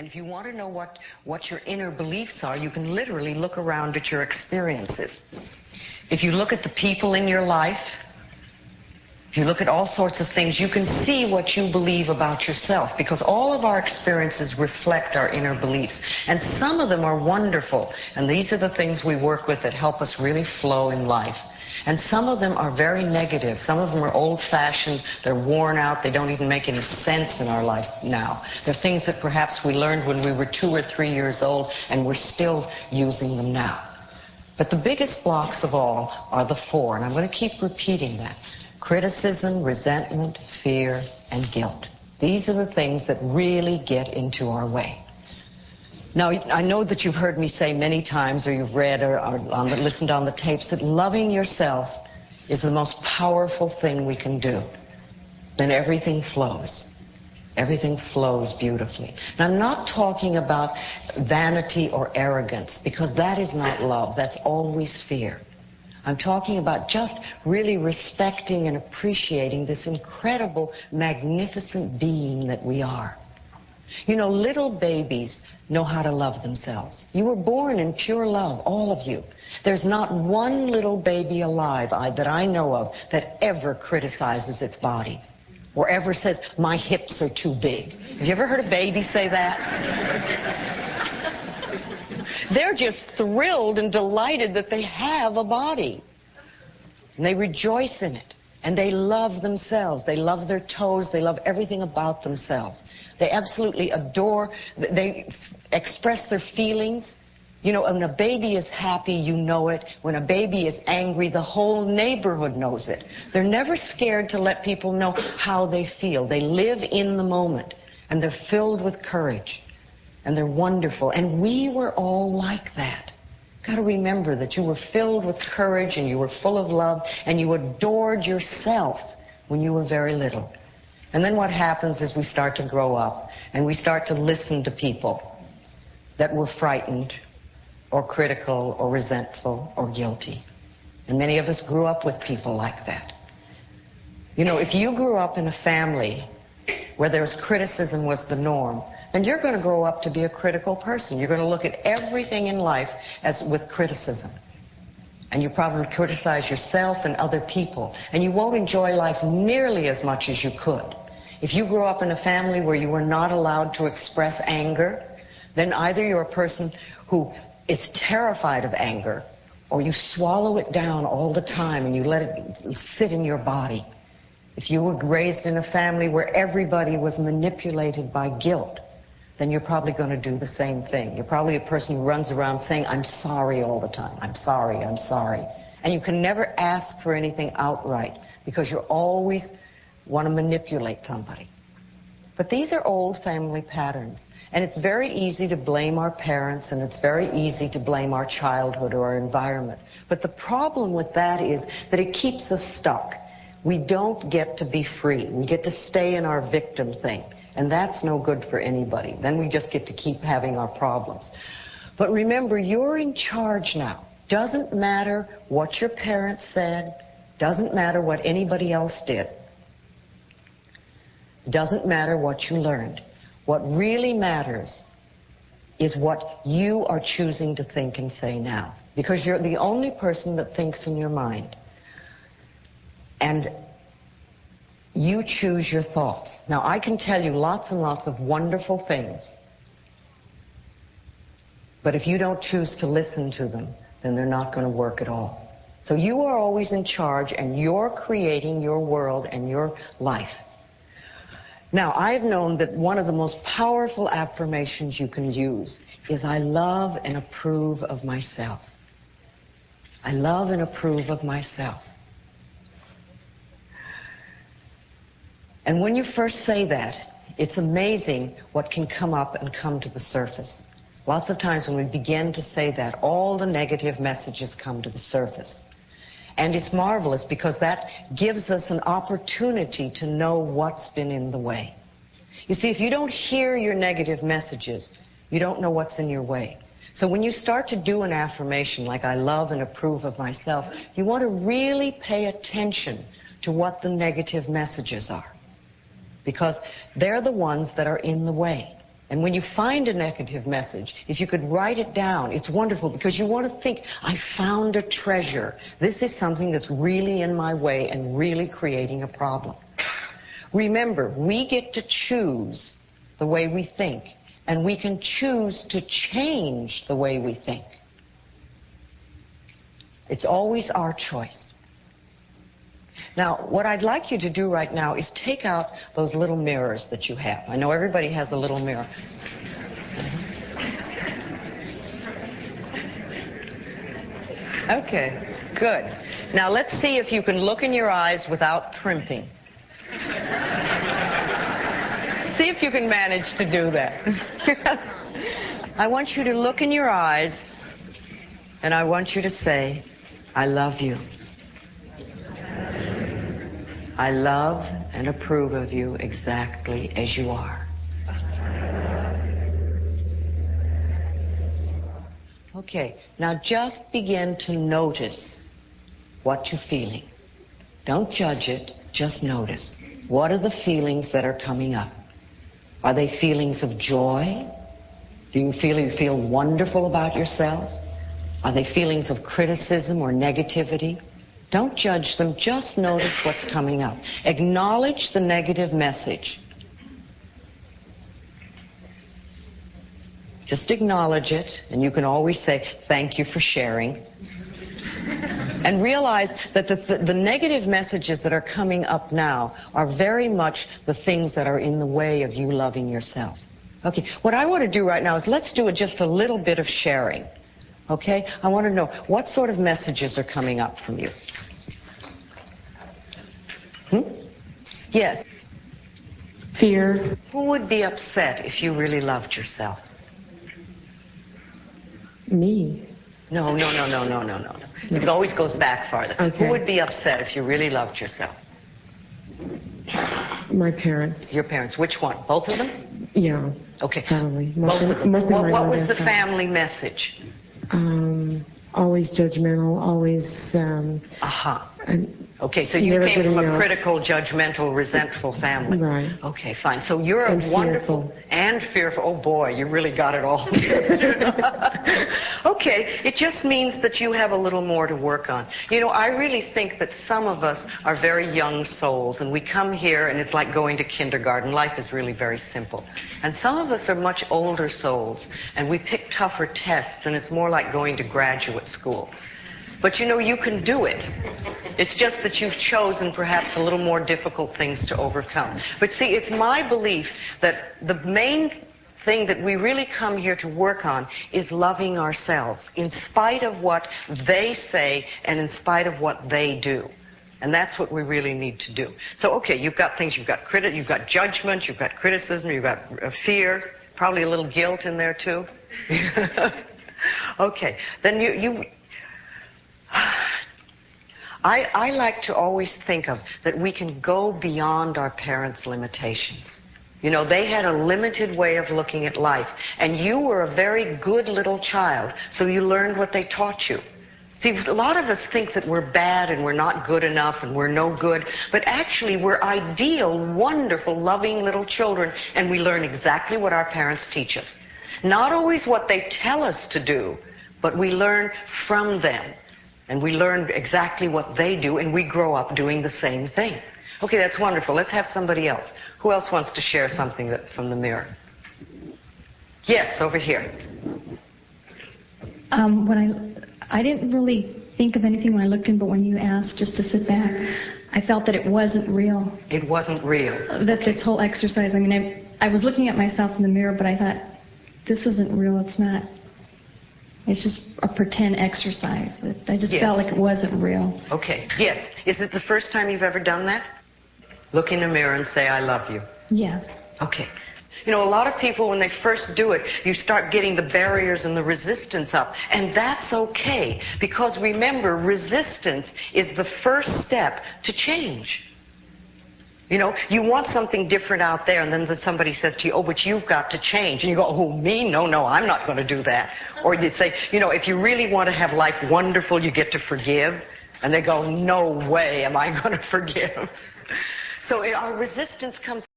And if you want to know what your inner beliefs are, you can literally look around at your experiences. If you look at the people in your life, if you look at all sorts of things, you can see what you believe about yourself, because all of our experiences reflect our inner beliefs. And some of them are wonderful, and these are the things we work with that help us really flow in life. And some of them are very negative. Some of them are old-fashioned. They're worn out. They don't even make any sense in our life now. They're things that perhaps we learned when we were 2 or 3 years old, and we're still using them now. But the biggest blocks of all are the 4, and I'm going to keep repeating that. Criticism, resentment, fear, and guilt. These are the things that really get into our way. Now, I know that you've heard me say many times, or you've read or listened on the tapes, that loving yourself is the most powerful thing we can do. Then everything flows. Everything flows beautifully. Now, I'm not talking about vanity or arrogance, because that is not love. That's always fear. I'm talking about just really respecting and appreciating this incredible, magnificent being that we are. You know, little babies know how to love themselves. You were born in pure love, all of you. There's not one little baby alive that I know of that ever criticizes its body or ever says, my hips are too big. Have you ever heard a baby say that? They're just thrilled and delighted that they have a body. And they rejoice in it. And they love themselves. They love their toes. They love everything about themselves. They absolutely adore, they express their feelings. You know, when a baby is happy, you know it. When a baby is angry, the whole neighborhood knows it. They're never scared to let people know how they feel. They live in the moment. And they're filled with courage. And they're wonderful. And we were all like that. Got to remember that you were filled with courage and you were full of love and you adored yourself when you were very little. And then what happens is we start to grow up and we start to listen to people that were frightened or critical or resentful or guilty. And many of us grew up with people like that. You know, if you grew up in a family where there was criticism was the norm, then you're going to grow up to be a critical person. You're going to look at everything in life as with criticism. And you probably criticize yourself and other people. And you won't enjoy life nearly as much as you could. If you grew up in a family where you were not allowed to express anger, then either you're a person who is terrified of anger, or you swallow it down all the time and you let it sit in your body. If you were raised in a family where everybody was manipulated by guilt, then you're probably going to do the same thing. You're probably a person who runs around saying, I'm sorry all the time. I'm sorry, I'm sorry. And you can never ask for anything outright because you always want to manipulate somebody. But these are old family patterns. And it's very easy to blame our parents, and it's very easy to blame our childhood or our environment. But the problem with that is that it keeps us stuck. We don't get to be free. We get to stay in our victim thing. And that's no good for anybody. Then we just get to keep having our problems. But remember, you're in charge now. Doesn't matter what your parents said. Doesn't matter what anybody else did. Doesn't matter what you learned. What really matters is what you are choosing to think and say now. Because you're the only person that thinks in your mind. And you choose your thoughts. Now, I can tell you lots and lots of wonderful things. But if you don't choose to listen to them, then they're not going to work at all. So you are always in charge, and you're creating your world and your life. Now, I've known that one of the most powerful affirmations you can use is, I love and approve of myself. I love and approve of myself. And when you first say that, it's amazing what can come up and come to the surface. Lots of times when we begin to say that, all the negative messages come to the surface. And it's marvelous because that gives us an opportunity to know what's been in the way. You see, if you don't hear your negative messages, you don't know what's in your way. So when you start to do an affirmation like, I love and approve of myself, you want to really pay attention to what the negative messages are. Because they're the ones that are in the way. And when you find a negative message, if you could write it down, it's wonderful because you want to think, I found a treasure. This is something that's really in my way and really creating a problem. Remember, we get to choose the way we think, and we can choose to change the way we think. It's always our choice. Now, what I'd like you to do right now is take out those little mirrors that you have. I know everybody has a little mirror. Okay, good. Now let's see if you can look in your eyes without primping. See if you can manage to do that. I want you to look in your eyes, and I want you to say, I love you. I love and approve of you exactly as you are. Okay, now just begin to notice what you're feeling. Don't judge it, just notice. What are the feelings that are coming up? Are they feelings of joy? Do you feel wonderful about yourself? Are they feelings of criticism or negativity? Don't judge them, just notice what's coming up. Acknowledge the negative message. Just acknowledge it, and you can always say, thank you for sharing. And realize that the negative messages that are coming up now are very much the things that are in the way of you loving yourself. Okay, what I want to do right now is let's do just a little bit of sharing. Okay, I want to know what sort of messages are coming up from you. Yes. Fear. Who would be upset if you really loved yourself? Me. No. It always goes back farther. Okay. Who would be upset if you really loved yourself? My parents. Your parents. Which one? Both of them? Yeah. Okay. Probably. Both of them. What was the father. family message? Always judgmental, always... Okay, so you came from a critical, judgmental, resentful family. Right. Okay, fine. So you're a wonderful... Fearful. And fearful. Oh, boy, you really got it all. Okay, it just means that you have a little more to work on. You know, I really think that some of us are very young souls, and we come here, and it's like going to kindergarten. Life is really very simple. And some of us are much older souls, and we pick tougher tests, and it's more like going to graduate school. But you know, you can do it. It's just that you've chosen perhaps a little more difficult things to overcome. But see, it's my belief that the main thing that we really come here to work on is loving ourselves, in spite of what they say and in spite of what they do. And that's what we really need to do. So, okay, you've got things, you've got judgment, you've got criticism, you've got fear, probably a little guilt in there too. Okay, then I like to always think of that we can go beyond our parents' limitations. You know, they had a limited way of looking at life, and you were a very good little child, so you learned what they taught you. See, a lot of us think that we're bad and we're not good enough and we're no good, but actually we're ideal, wonderful, loving little children, and we learn exactly what our parents teach us. Not always what they tell us to do, but we learn from them. And we learn exactly what they do, and we grow up doing the same thing. Okay, that's wonderful. Let's have somebody else. Who else wants to share something from the mirror? Yes, over here. I didn't really think of anything when I looked in, but when you asked just to sit back, I felt that it wasn't real. It wasn't real. That this whole exercise, I mean, I was looking at myself in the mirror, but I thought, this isn't real, it's not. It's just a pretend exercise. I just felt like it wasn't real. Okay. Yes. Is it the first time you've ever done that? Look in the mirror and say, I love you. Yes. Okay. You know, a lot of people, when they first do it, you start getting the barriers and the resistance up. And that's okay. Because remember, resistance is the first step to change. You know, you want something different out there, and then somebody says to you, oh, but you've got to change. And you go, oh, me? No, I'm not going to do that. Or you say, you know, if you really want to have life wonderful, you get to forgive. And they go, no way am I going to forgive. So our resistance comes